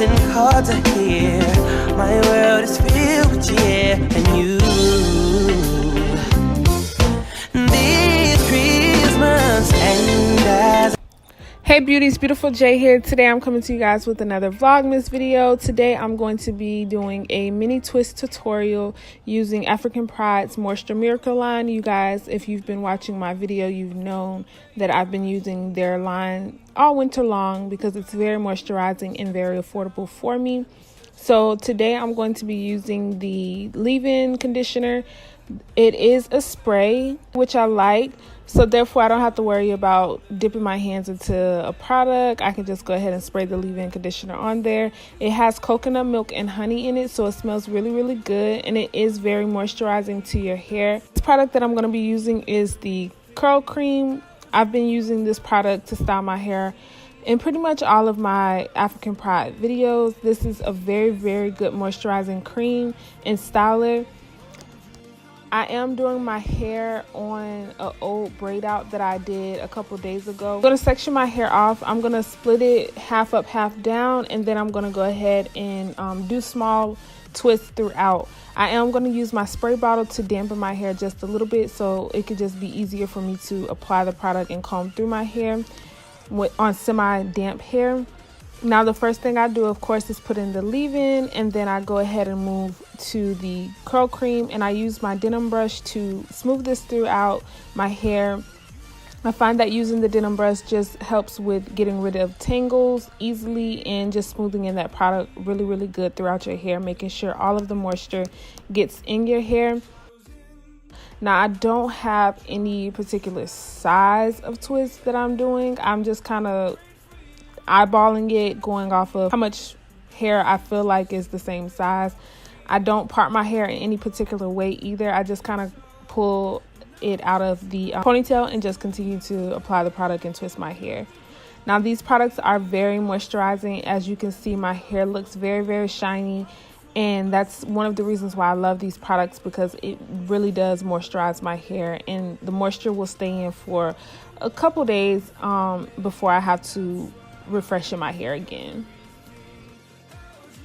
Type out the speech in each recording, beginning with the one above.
and cards are here. My world is filled with cheer and you. This Christmas and as Hey beauties, beautiful Jay here. Today I'm coming to you guys with another Vlogmas video. Today I'm going to be doing a mini twist tutorial using African Pride's Moisture Miracle line. You guys, if you've been watching my video, you've known that I've been using their line all winter long because it's very moisturizing and very affordable for me. So today I'm going to be using the leave-in conditioner. It is a spray, which I like. So therefore, I don't have to worry about dipping my hands into a product. I can just go ahead and spray the leave-in conditioner on there. It has coconut milk and honey in it, so it smells really, really good. And it is very moisturizing to your hair. This product that I'm going to be using is the curl cream. I've been using this product to style my hair in pretty much all of my African Pride videos. This is a very, very good moisturizing cream and styler. I am doing my hair on an old braid out that I did a couple days ago. I'm going to section my hair off. I'm going to split it half up, half down, and then I'm going to go ahead and do small twists throughout. I am going to use my spray bottle to dampen my hair just a little bit so it could just be easier for me to apply the product and comb through my hair on semi-damp hair. Now the first thing I do, of course, is put in the leave-in, and then I go ahead and move to the curl cream, and I use my denim brush to smooth this throughout my hair. I find that using the denim brush just helps with getting rid of tangles easily and just smoothing in that product really, really good throughout your hair, making sure all of the moisture gets in your hair. Now, I don't have any particular size of twist that I'm doing. I'm just kind of eyeballing it, going off of how much hair I feel like is the same size. I don't part my hair in any particular way either. I just kind of pull it out of the ponytail and just continue to apply the product and twist my hair. Now, these products are very moisturizing. As you can see, my hair looks very, very shiny. And that's one of the reasons why I love these products, because it really does moisturize my hair, and the moisture will stay in for a couple days before I have to refreshing my hair again.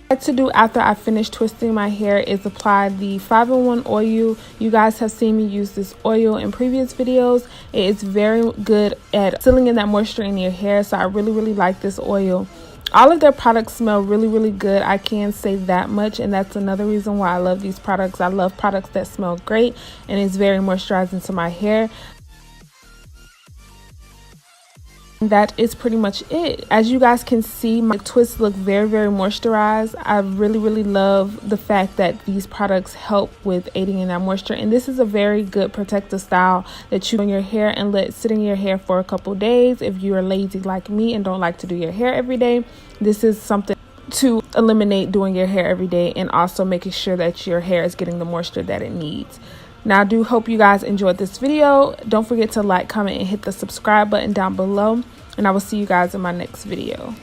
What I like to do after I finish twisting my hair is apply the 5-in-1 oil. You guys have seen me use this oil in previous videos. It is very good at sealing in that moisture in your hair, so I really, really like this oil. All of their products smell really, really good. I can say that much, and that's another reason why I love these products. I love products that smell great and it's very moisturizing to my hair. That is pretty much it. As you guys can see, my twists look very, very moisturized. I really, really love the fact that these products help with aiding in that moisture, and this is a very good protective style that you put on your hair and let sit in your hair for a couple days. If you are lazy like me and don't like to do your hair every day, this is something to eliminate doing your hair every day, and also making sure that your hair is getting the moisture that it needs. Now, I do hope you guys enjoyed this video. Don't forget to like, comment, and hit the subscribe button down below. And I will see you guys in my next video.